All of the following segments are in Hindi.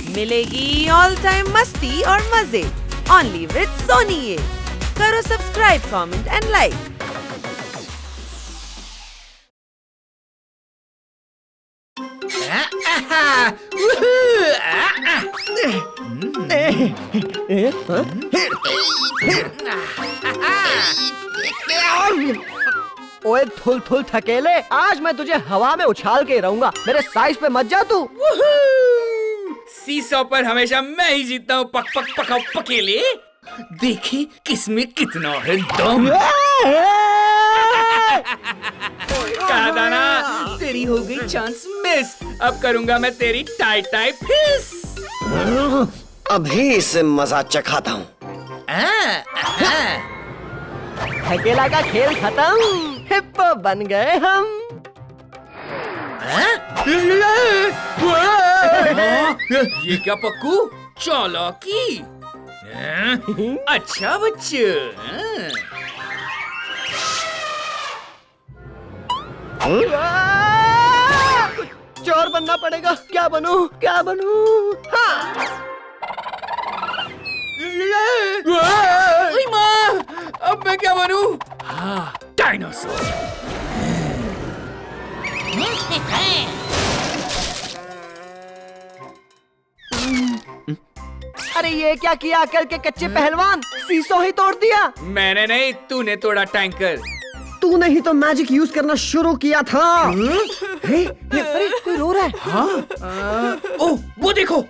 मिलेगी ऑल टाइम मस्ती और मजे ओनली विद सोनी ये। करो सब्सक्राइब, कमेंट एंड लाइक। ओए थुल थुल थकेले, आज मैं तुझे हवा में उछाल के रहूंगा। मेरे साइज पे मत जा तू। सीसो पर हमेशा मैं ही जीतता हूँ। पक पक पक पकेले, देखी किसमें कितना है दम। कहा था ना, तेरी हो गई चांस मिस। अब करूंगा मैं तेरी टाई टाई फिस। अभी इसे मजा चखाता हूँ। थकेला का खेल खत्म, हिप्पो बन गए हम। ये क्या पक्कू, चालाकी। अच्छा बच्चे। चोर बनना पड़ेगा। क्या बनूं, क्या बनूं? हाँ। माँ, अब मैं क्या बनूं? हाँ, डायनासोर। अरे ये क्या किया कल के कच्चे पहलवान, सीसो ही तोड़ दिया। मैंने नहीं, तूने तोड़ा टैंकर। तूने ही तो मैजिक यूज करना शुरू किया था। अरे कोई रो रहा है। हाँ? ओह, वो देखो।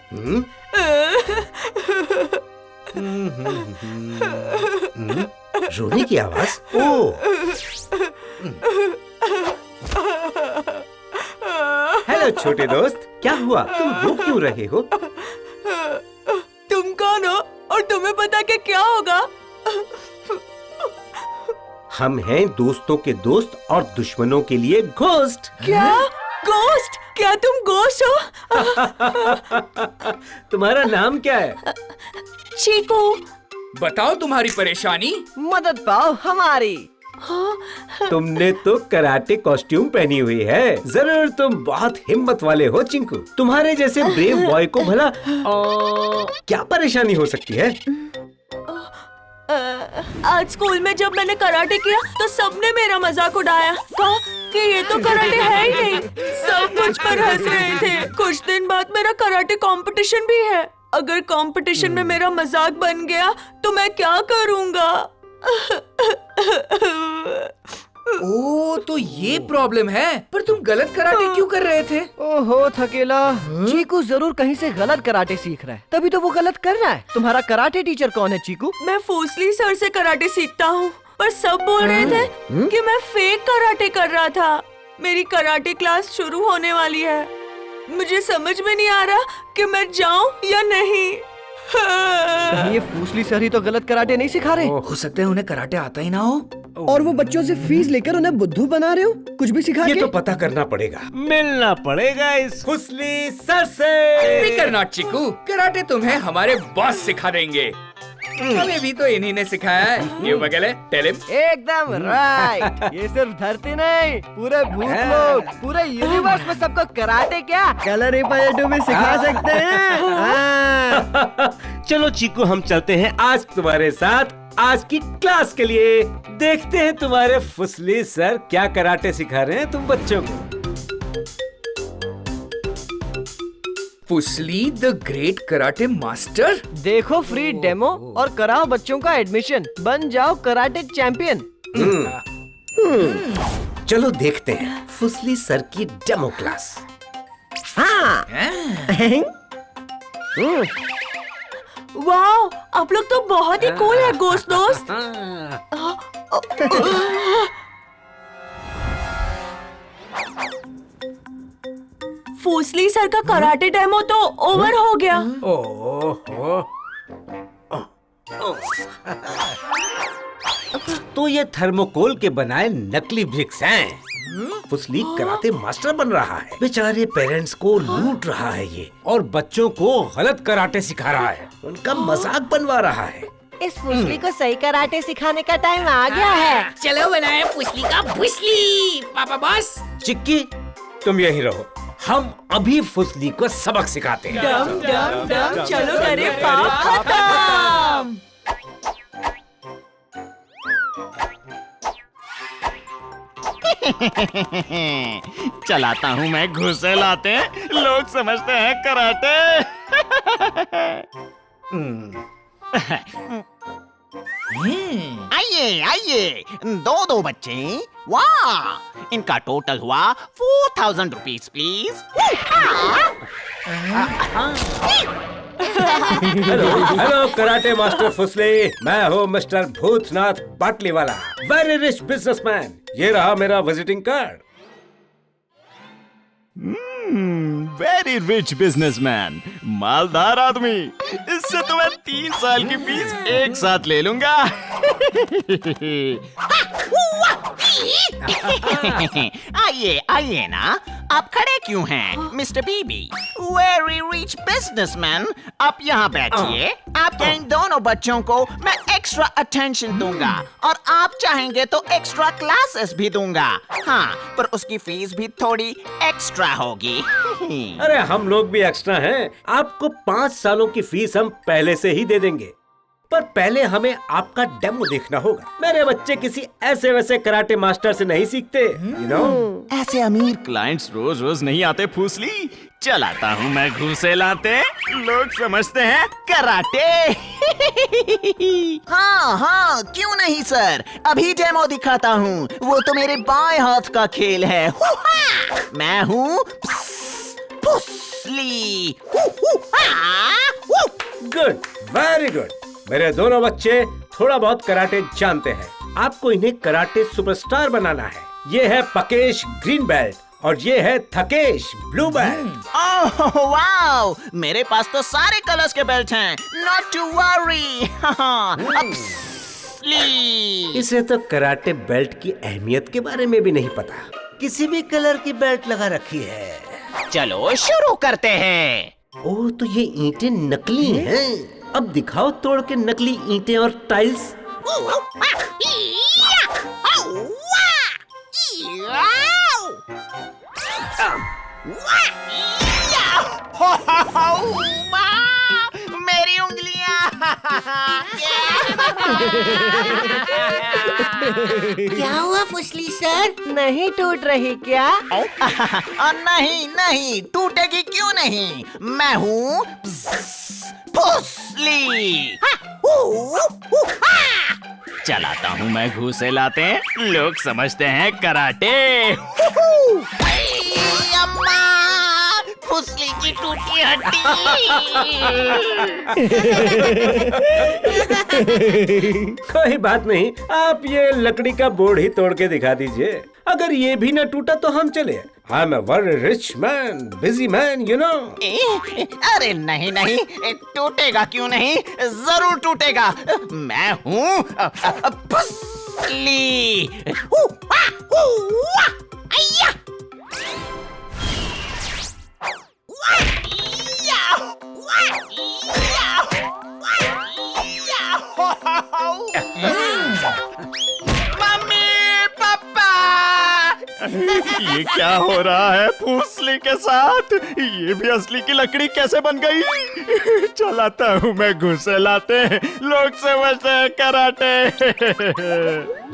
रोने की आवाज। ओह, हेलो छोटे दोस्त, क्या हुआ? तुम रो क्यों रहे हो? तुम कौन हो और तुम्हें पता कि क्या होगा? हम हैं दोस्तों के दोस्त और दुश्मनों के लिए घोस्ट। क्या गोस्ट? क्या तुम गोस्ट हो? तुम्हारा नाम क्या है? चीकू। बताओ तुम्हारी परेशानी। मदद पाओ हमारी। तुमने तो कराटे कॉस्ट्यूम पहनी हुई है। जरूर तुम बहुत हिम्मत वाले हो चिंकू। तुम्हारे जैसे ब्रेव बॉय को भला क्या परेशानी हो सकती है? आज स्कूल में जब मैंने कराटे किया तो सबने मेरा मजाक उड़ाया। कहा कि ये तो कराटे है ही नहीं। सब मुझ पर हंस रहे थे। कुछ दिन बाद मेरा कराटे कंपटीशन भी है। अगर कंपटीशन में मेरा मजाक बन गया तो मैं क्या करूँगा? ओह, तो ये प्रॉब्लम है। पर तुम गलत कराटे क्यों कर रहे थे? ओहो थकेला, चीकू जरूर कहीं से गलत कराटे सीख रहा है, तभी तो वो गलत कर रहा है। तुम्हारा कराटे टीचर कौन है चीकू? मैं फूसली सर से कराटे सीखता हूँ, पर सब बोल रहे थे कि मैं फेक कराटे कर रहा था। मेरी कराटे क्लास शुरू होने वाली है। मुझे समझ में नहीं आ रहा कि मैं जाऊँ या नहीं। कहीं ये फूसली सर ही तो गलत कराटे नहीं सिखा रहे? हो सकता है उन्हें कराटे आता ही ना हो। और वो बच्चों से फीस लेकर उन्हें बुद्धू बना रहे हो, कुछ भी सिखा ये के? तो पता करना पड़ेगा। मिलना पड़ेगा इस फुसली सर से। फिकर नॉट चिकू, कराटे तुम्हें हमारे बॉस सिखा देंगे। हमें भी तो इन्हीं ने सिखाया है। क्यों बगले? Tell him. एकदम राइट। ये सिर्फ धरती नहीं, पूरे भूत लोग, पूरे यूनिवर्स में सबको कराटे क्या कलर पलटू में सिखा सकते हैं। हाँ। चलो चीकू, हम चलते हैं आज तुम्हारे साथ आज की क्लास के लिए। देखते हैं तुम्हारे फुसली सर क्या कराटे सिखा रहे हैं तुम बच्चों को। फुसली द ग्रेट कराटे मास्टर। देखो फ्री डेमो और कराओ बच्चों का एडमिशन। बन जाओ कराटे चैंपियन। चलो देखते हैं फुसली सर की डेमो क्लास। हाँ। वाह, आप लोग तो बहुत ही कूल है गोश्त दोस्त। फूसली सर का कराटे डेमो तो ओवर हो गया। ओह, तो ये थर्मोकोल के बनाए नकली ब्रिक्स हैं। फुसली कराटे मास्टर बन रहा है। बेचारे पेरेंट्स को लूट रहा है ये, और बच्चों को गलत कराटे सिखा रहा है, उनका मजाक बनवा रहा है। इस फुसली को सही कराटे सिखाने का टाइम आ गया है। चलो बनाए फुसली का भुसली। पापा बॉस। चिक्की, तुम यहीं रहो, हम अभी फुसली को सबक सिखाते हैं। डम डम डम चलो करे पाप खत्म। चलाता हूँ मैं घुसे लाते, लोग समझते हैं कराटे। आइए आइए, दो बच्चे। वाह, इनका टोटल हुआ 4000 rupees please. Hello karate master फुसली, मैं हूँ मिस्टर भूतनाथ बाटली वाला, वेरी रिच बिजनेसमैन। ये रहा मेरा visiting card. Very rich businessman, मालदार आदमी। इससे तो मैं 3 साल की फीस एक साथ ले लूंगा। आइए आइए ना, आप खड़े क्यों हैं मिस्टर बीबी? वेरी रिच बिजनेसमैन, आप यहाँ बैठिए। आपके इन दोनों बच्चों को मैं एक्स्ट्रा अटेंशन दूंगा और आप चाहेंगे तो एक्स्ट्रा क्लासेस भी दूंगा। हाँ, पर उसकी फीस भी थोड़ी एक्स्ट्रा होगी। अरे हम लोग भी एक्स्ट्रा हैं। आपको 5 सालों की फीस हम पहले से ही दे देंगे, पर पहले हमें आपका डेमो देखना होगा। मेरे बच्चे किसी ऐसे वैसे कराटे मास्टर से नहीं सीखते, you know? ऐसे अमीर क्लाइंट्स रोज रोज नहीं आते फूसली। चलाता हूँ मैं घूसे लाते, लोग समझते हैं कराटे। हाँ हाँ, क्यों नहीं सर, अभी डेमो दिखाता हूँ। वो तो मेरे बाएं हाथ का खेल है। मैं हूँ फुसली। Good, very good. मेरे दोनों बच्चे थोड़ा बहुत कराटे जानते हैं। आपको इन्हें कराटे सुपरस्टार बनाना है। ये है पकेश ग्रीन बेल्ट और ये है थकेश ब्लू बेल्ट। ओह वाओ, मेरे पास तो सारे कलर्स के बेल्ट हैं। Not to worry. इसे तो कराटे बेल्ट की अहमियत के बारे में भी नहीं पता। किसी भी कलर की बेल्ट लगा रखी है। चलो शुरू करते हैं। ओह, तो ये ईंटें नकली हैं। अब दिखाओ तोड़ के नकली ईंटें और टाइल्स। मेरी उंगलियां। क्या हुआ फुसली सर? नहीं टूट रही क्या? नहीं नहीं, टूटेगी क्यों नहीं। मैं हूँ फुसली। चलाता हूँ मैं घूसे लाते, लोग समझते हैं कराटे। अम्मा, फुसली की टूटी हड्डी। कोई बात नहीं, आप ये लकड़ी का बोर्ड ही तोड़ के दिखा दीजिए। अगर ये भी न टूटा तो हम चले। I am a very rich man, busy man, you know. अरे नहीं नहीं, टूटेगा क्यों नहीं, जरूर टूटेगा। मैं हूँ फुसली। मम्मी पापा, ये क्या हो रहा है फुसली के साथ? ये भी असली की लकड़ी कैसे बन गई? चलाता हूँ मैं घुसे लाते, लोग समझते हैं कराटे।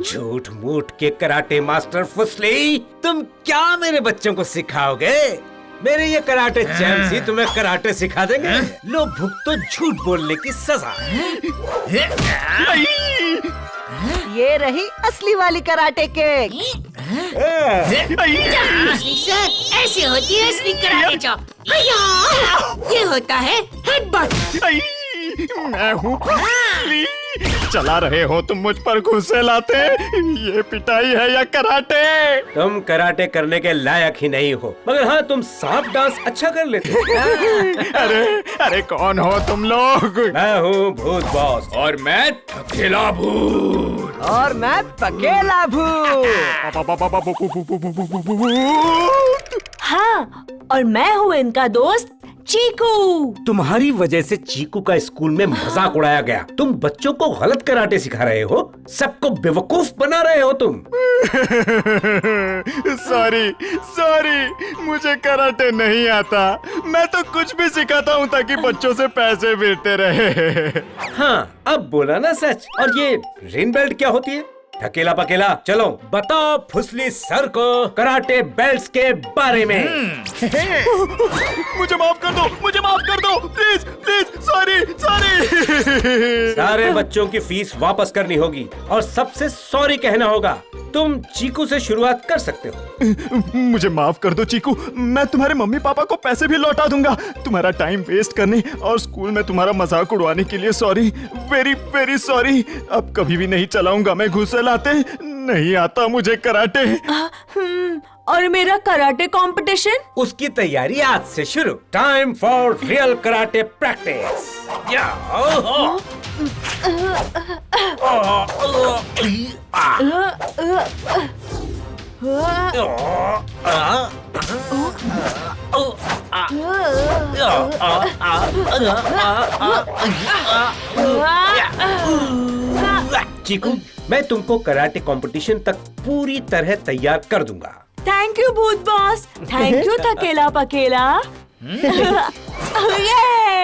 झूठ मूठ के कराटे मास्टर फुसली, तुम क्या मेरे बच्चों को सिखाओगे? मेरे ये कराटे चैंप्स ही तुम्हें कराटे सिखा देंगे। लो भुगतो झूठ बोलने की सजा। ये रही असली वाली कराटे किक। फुसली सर, ऐसे होती है असली कराटे चॉप। ये होता है हेडबट। मैं हूँ फुसली। चला रहे हो तुम मुझ पर घुसे लाते, ये पिटाई है या कराटे? तुम कराटे करने के लायक ही नहीं हो, मगर हाँ तुम सांप डांस अच्छा कर लेते हो। अरे अरे, कौन हो तुम लोग? मैं हूँ भूत बॉस। और मैं थकेला भूत। और मैं पकेला भूत। हाँ, और मैं हूँ इनका दोस्त चीकू। तुम्हारी वजह से चीकू का स्कूल में मजाक उड़ाया गया। तुम बच्चों को गलत कराटे सिखा रहे हो, सबको बेवकूफ बना रहे हो तुम। सॉरी, मुझे कराटे नहीं आता। मैं तो कुछ भी सिखाता हूँ ताकि बच्चों से पैसे मिलते रहे। हाँ, अब बोला ना सच। और ये रेन बेल्ट क्या होती है? ठकेला पकेला, चलो बताओ फुसली सर को कराटे बेल्ट्स के बारे में। मुझे माफ कर दो, प्लीज, सॉरी। सारे बच्चों की फीस वापस करनी होगी और सबसे सॉरी कहना होगा। तुम चीकू से शुरुआत कर सकते हो। मुझे माफ कर दो चीकू, मैं तुम्हारे मम्मी पापा को पैसे भी लौटा दूंगा। तुम्हारा टाइम वेस्ट करने और स्कूल में तुम्हारा मजाक उड़वाने के लिए सॉरी, वेरी सॉरी। अब कभी भी नहीं चलाऊंगा मैं घुसे लाते। नहीं आता मुझे कराटे। और मेरा कराटे कंपटीशन? उसकी तैयारी आज से शुरू। Time for real karate practice. Chiku, मैं तुमको कराटे कंपटीशन तक पूरी तरह तैयार कर दूंगा। थैंक यू भूत बॉस। थैंक यू थकेला पकेला। ये